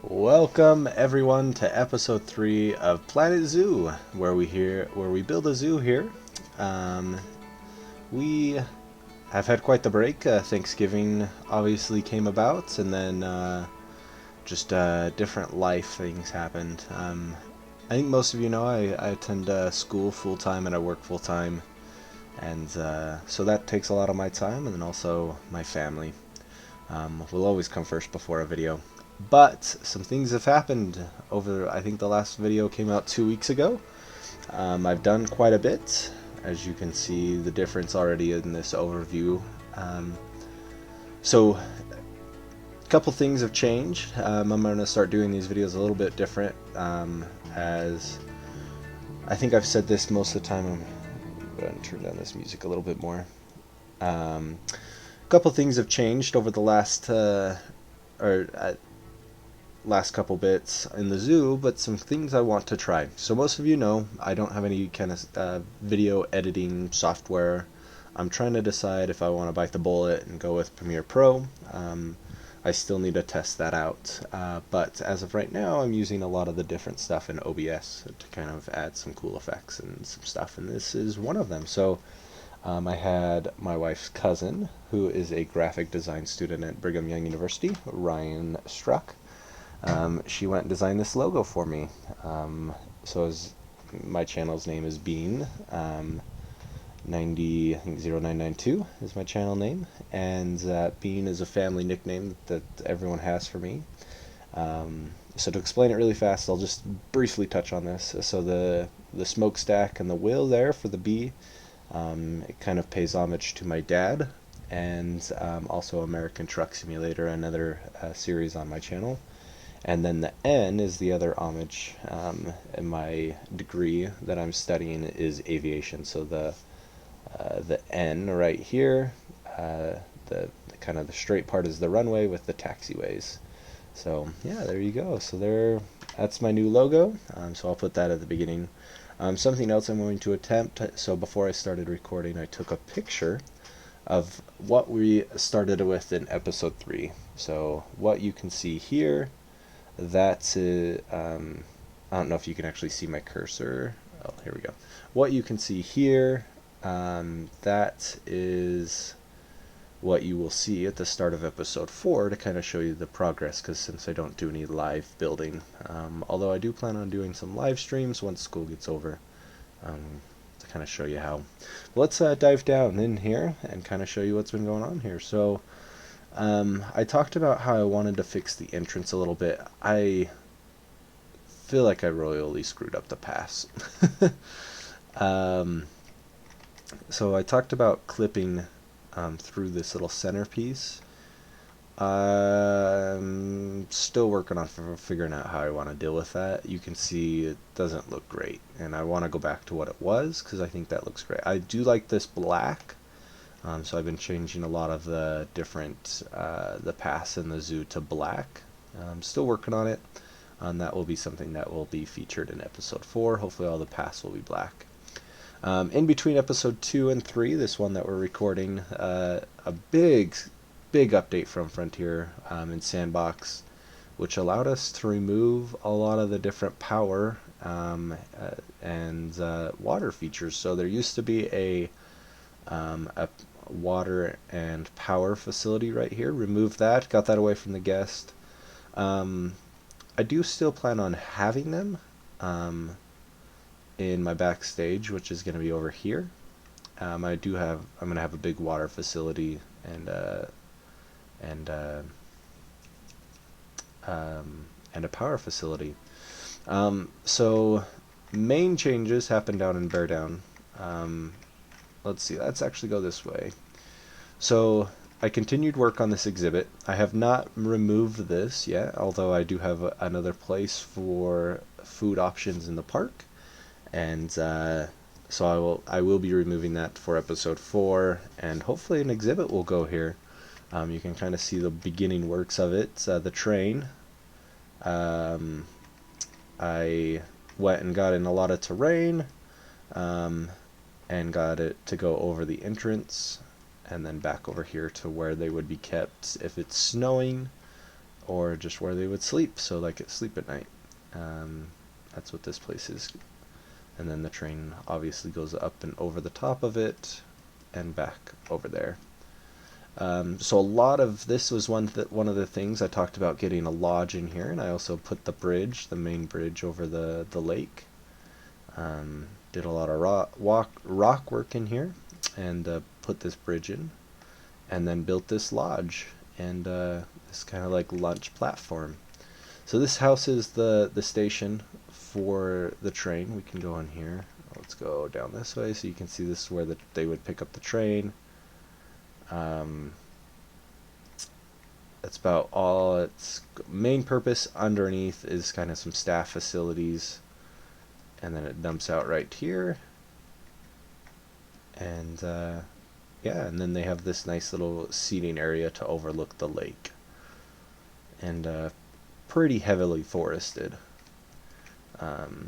Welcome everyone to episode 3 of Planet Zoo, where we build a zoo here. Um, we have had quite the break. Thanksgiving obviously came about, and then just different life things happened. I think most of you know I attend school full time and I work full time, and so that takes a lot of my time, and then also my family. Will always come first before a video. But some things have happened over, I think the last video came out 2 weeks ago. I've done quite a bit, as you can see the difference already in this overview. So a couple things have changed. I'm going to start doing these videos a little bit different, as I think I've said this most of the time. I'm going to turn down this music a little bit more. A couple things have changed over the last couple bits in the zoo, but some things I want to try. So most of you know I don't have any kind of video editing software. I'm trying to decide if I want to bite the bullet and go with Premiere Pro. I still need to test that out, but as of right now I'm using a lot of the different stuff in OBS to kind of add some cool effects and some stuff, and this is one of them. So I had my wife's cousin, who is a graphic design student at Brigham Young University, Ryan Struck. She went and designed this logo for me. My channel's name is Bean. 0992 is my channel name, and Bean is a family nickname that everyone has for me. So to explain it really fast, I'll just briefly touch on this. So the smokestack and the wheel there for the bee, it kind of pays homage to my dad, and also American Truck Simulator, another series on my channel. And then the N is the other homage. In my degree that I'm studying is aviation. So the N right here, the kind of the straight part is the runway with the taxiways. So yeah, there you go. So that's my new logo. So I'll put that at the beginning. Something else I'm going to attempt. So before I started recording, I took a picture of what we started with in episode 3. So what you can see here, that's I don't know if you can actually see my cursor. Oh, here we go. What you can see here, that is what you will see at the start of episode 4 to kind of show you the progress, because since I don't do any live building, although I do plan on doing some live streams once school gets over, to kind of show you how. Let's dive down in here and kind of show you what's been going on here. So I talked about how I wanted to fix the entrance a little bit. I feel like I royally screwed up the pass. So I talked about clipping through this little centerpiece. I'm still working on figuring out how I want to deal with that. You can see it doesn't look great, and I want to go back to what it was because I think that looks great. I do like this black. So I've been changing a lot of the different, the paths in the zoo to black. I'm still working on it. That will be something that will be featured in episode 4. Hopefully all the paths will be black. In between episode 2 and 3, this one that we're recording, a big update from Frontier in Sandbox, which allowed us to remove a lot of the different power and water features. So there used to be a water and power facility right here. Removed that, got that away from the guest. I do still plan on having them in my backstage, which is going to be over here. I'm going to have a big water facility and a power facility. So main changes happen down in Beardown. Let's see, let's actually go this way. So I continued work on this exhibit. I have not removed this yet, although I do have another place for food options in the park, and so I will be removing that for episode 4, and hopefully an exhibit will go here. You can kind of see the beginning works of it. The train. I went and got in a lot of terrain. And got it to go over the entrance and then back over here to where they would be kept if it's snowing or just where they would sleep, so like sleep at night. Um, that's what this place is. And then the train obviously goes up and over the top of it and back over there. So a lot of this was one of the things I talked about, getting a lodge in here, and I also put the bridge, the main bridge over the lake. Did a lot of rock work in here, and put this bridge in, and then built this lodge and this kind of like lunch platform. So this house is the station for the train. We can go in here. Let's go down this way so you can see this is where they would pick up the train. That's about all. Its main purpose underneath is kind of some staff facilities, and then it dumps out right here. And yeah, and then they have this nice little seating area to overlook the lake, and pretty heavily forested.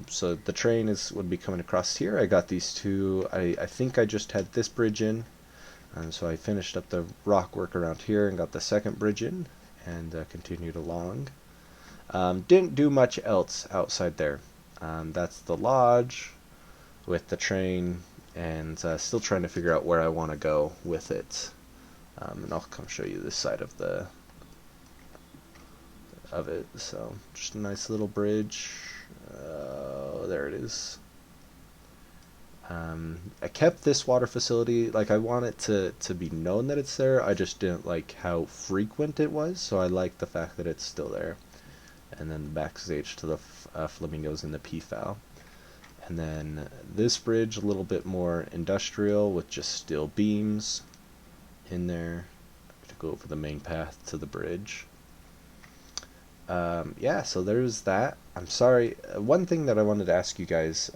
So the train would be coming across here. I got these two. I think I just had this bridge in. So I finished up the rock work around here and got the second bridge in, and continued along. Didn't do much else outside there. That's the lodge with the train, and still trying to figure out where I want to go with it. And I'll come show you this side of it. So just a nice little bridge. There it is. I kept this water facility, like I want it to be known that it's there. I just didn't like how frequent it was, so I like the fact that it's still there. And then the backstage to the flamingos and the peafowl. And then this bridge, a little bit more industrial with just steel beams in there to go over the main path to the bridge. Yeah, so there's that. I'm sorry. One thing that I wanted to ask you guys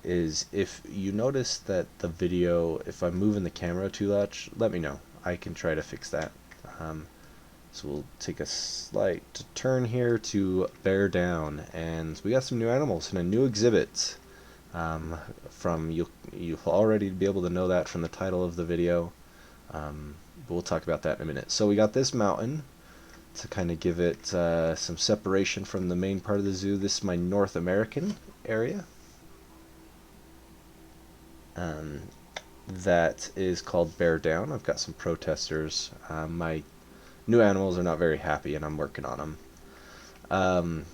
is if you notice that the video, if I'm moving the camera too much, let me know. I can try to fix that. So we'll take a slight turn here to Beardown, and we got some new animals and a new exhibit. You'll already be able to know that from the title of the video, but we'll talk about that in a minute. So we got this mountain to kind of give it some separation from the main part of the zoo. This is my North American area. That is called Beardown. I've got some protesters. My new animals are not very happy, and I'm working on them.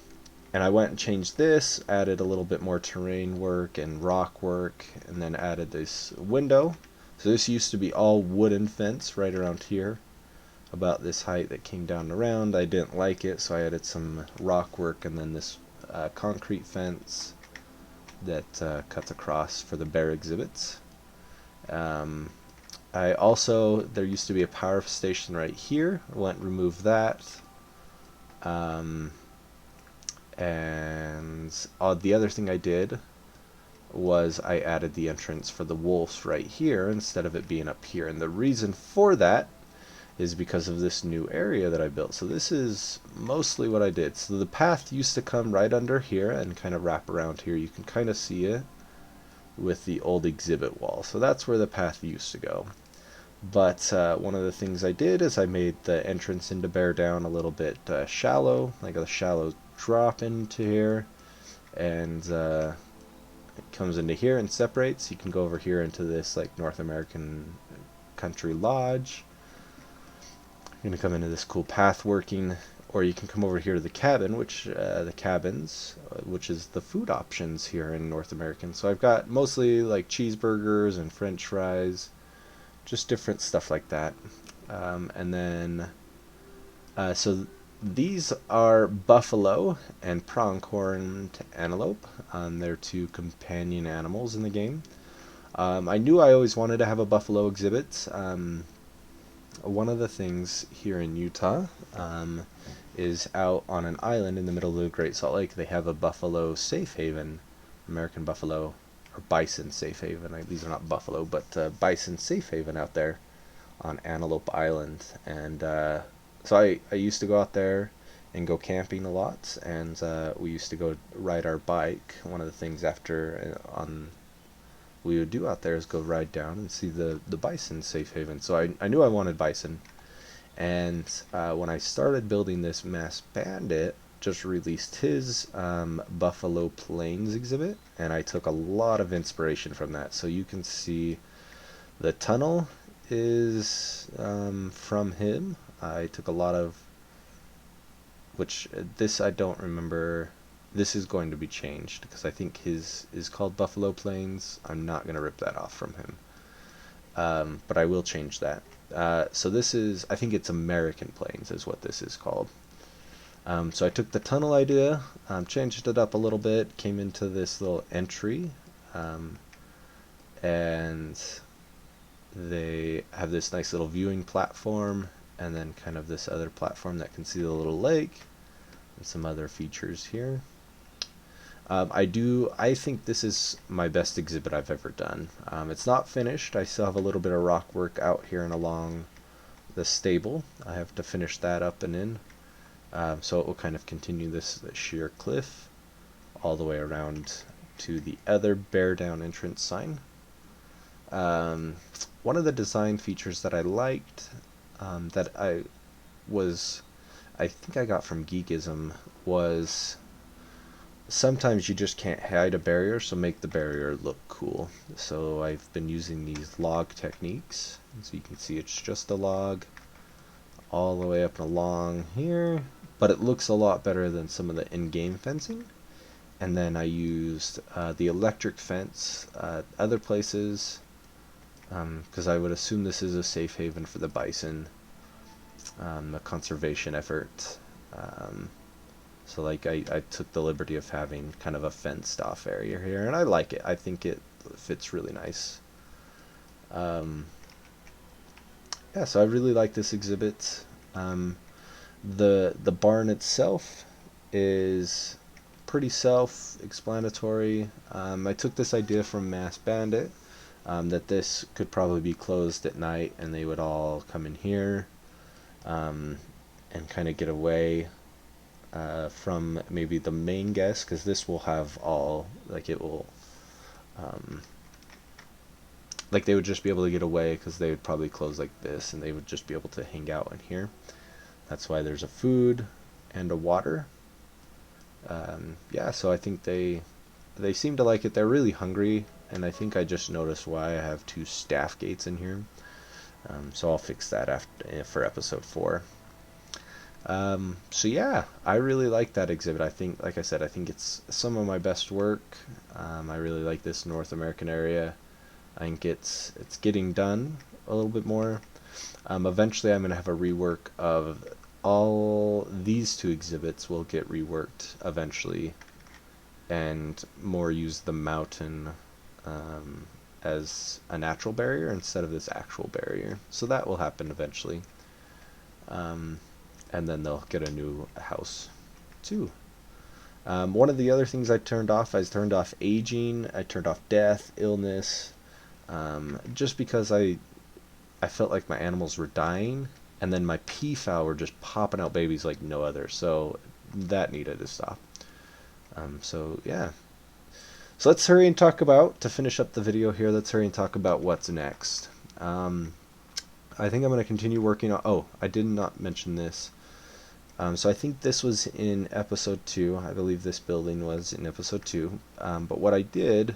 And I went and changed this, added a little bit more terrain work and rock work, and then added this window. So this used to be all wooden fence right around here, about this height, that came down around. I didn't like it, so I added some rock work, and then this concrete fence that cuts across for the bear exhibits. I also, there used to be a power station right here. I went and removed that. And the other thing I did was I added the entrance for the wolves right here instead of it being up here. And the reason for that is because of this new area that I built. So this is mostly what I did. So the path used to come right under here and kind of wrap around here. You can kind of see it with the old exhibit wall. So that's where the path used to go. But one of the things I did is I made the entrance into Beardown a little bit shallow, like a shallow drop into here, and it comes into here and separates. You can go over here into this like North American country lodge. You're gonna come into this cool path working, or you can come over here to the cabin, which which is the food options here in North American. So I've got mostly like cheeseburgers and French fries, just different stuff like that. And then so these are buffalo and pronghorn antelope. They're two companion animals in the game. I knew I always wanted to have a buffalo exhibit. One of the things here in Utah is out on an island in the middle of the Great Salt Lake. They have a buffalo safe haven, American buffalo, or bison safe haven. These are not buffalo, but bison safe haven out there on Antelope Island. And so I used to go out there and go camping a lot, and we used to go ride our bike. One of the things we would do out there is go ride down and see the bison safe haven. So I knew I wanted bison, And when I started building this masked bandit, just released his Buffalo Plains exhibit, and I took a lot of inspiration from that. So you can see the tunnel is from him. I took a lot of, which this I don't remember. This is going to be changed because I think his is called Buffalo Plains. I'm not going to rip that off from him, but I will change that. So this is, I think it's American Plains is what this is called. So I took the tunnel idea, changed it up a little bit, came into this little entry, and they have this nice little viewing platform, and then kind of this other platform that can see the little lake, and some other features here. I think this is my best exhibit I've ever done. It's not finished. I still have a little bit of rock work out here and along the stable. I have to finish that up and in. So it will kind of continue this sheer cliff all the way around to the other Beardown entrance sign. One of the design features that I liked, that I think I got from Geekism, was sometimes you just can't hide a barrier, so make the barrier look cool. So I've been using these log techniques. So you can see it's just a log all the way up and along here, but it looks a lot better than some of the in-game fencing. And then I used the electric fence other places, because I would assume this is a safe haven for the bison, a conservation effort. So like I took the liberty of having kind of a fenced off area here, and I like it. I think it fits really nice. Yeah, so I really like this exhibit. The barn itself is pretty self-explanatory. I took this idea from Mass Bandit, that this could probably be closed at night, and they would all come in here and kind of get away from maybe the main guests, because this will have all, like it will, like they would just be able to get away because they would probably close like this, and they would just be able to hang out in here. That's why there's a food and a water. Yeah, so I think they seem to like it. They're really hungry, and I think I just noticed why I have 2 staff gates in here. So I'll fix that after for episode 4. So yeah, I really like that exhibit. I think, like I said, I think it's some of my best work. I really like this North American area. I think it's getting done a little bit more. Eventually I'm going to have a rework of all these 2 exhibits will get reworked eventually, and more use the mountain as a natural barrier instead of this actual barrier. So that will happen eventually. And then they'll get a new house too. One of the other things I turned off aging, I turned off death, illness, just because I felt like my animals were dying, and then my peafowl were just popping out babies like no other, so that needed to stop. So yeah. So let's hurry and talk about, to finish up the video here, let's hurry and talk about what's next. I think I'm going to continue working on, oh, I did not mention this. So I think this was in episode 2. I believe this building was in episode 2. But what I did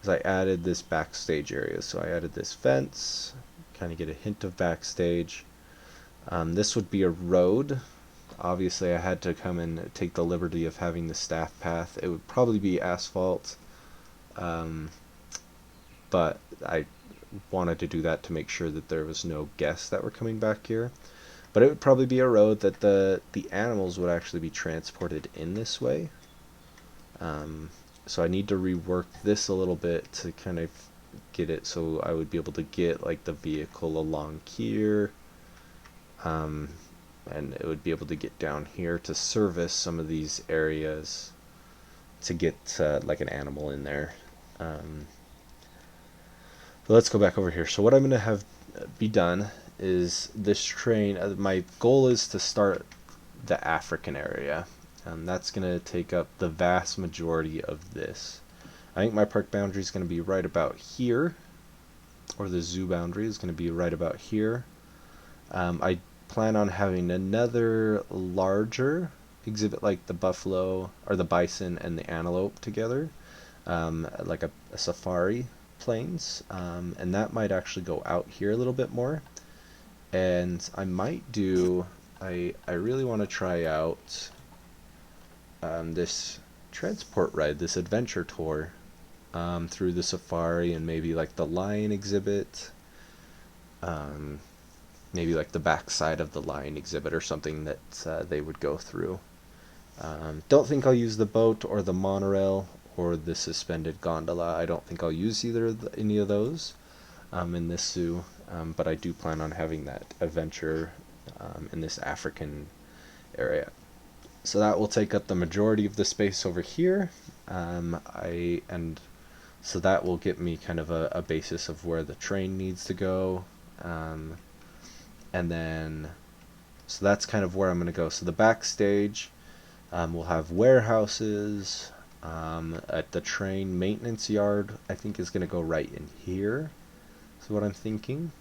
is I added this backstage area. So I added this fence, kind of get a hint of backstage. This would be a road. Obviously I had to come and take the liberty of having the staff path. It would probably be asphalt, but I wanted to do that to make sure that there was no guests that were coming back here. But it would probably be a road that the animals would actually be transported in this way. So I need to rework this a little bit to kind of get it so I would be able to get like the vehicle along here, and it would be able to get down here to service some of these areas to get like an animal in there. So let's go back over here. So what I'm going to have be done is this train. My goal is to start the African area, and that's going to take up the vast majority of this. I think my park boundary is going to be right about here, or the zoo boundary is going to be right about here. I plan on having another larger exhibit like the buffalo or the bison and the antelope together, like a safari plains, and that might actually go out here a little bit more. And I might do, I really want to try out this transport ride, this adventure tour through the safari, and maybe like the lion exhibit, um, maybe like the back side of the lion exhibit or something that they would go through. Don't think I'll use the boat or the monorail or the suspended gondola. I don't think I'll use any of those in this zoo, but I do plan on having that adventure in this African area. So that will take up the majority of the space over here. And so that will get me kind of a basis of where the train needs to go. And then, so that's kind of where I'm going to go. So the backstage, we'll have warehouses. At the train maintenance yard, I think is going to go right in here. Is what I'm thinking.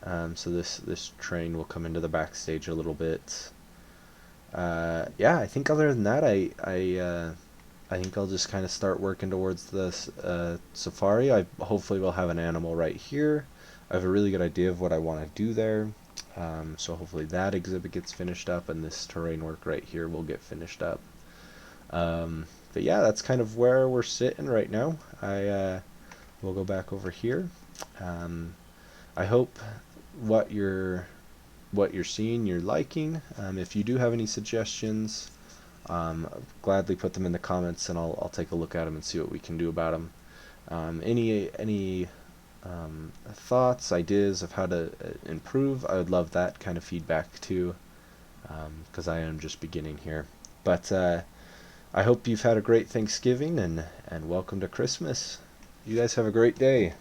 So this train will come into the backstage a little bit. Yeah, I think other than that, I think I'll just kind of start working towards this safari. I hopefully will have an animal right here. I have a really good idea of what I want to do there. So hopefully that exhibit gets finished up, and this terrain work right here will get finished up. But yeah, that's kind of where we're sitting right now. We'll go back over here. I hope what you're seeing you're liking. If you do have any suggestions, gladly put them in the comments, and I'll take a look at them and see what we can do about them. Any thoughts, ideas of how to improve, I would love that kind of feedback too, because I am just beginning here. But I hope you've had a great Thanksgiving, and welcome to Christmas. You guys have a great day.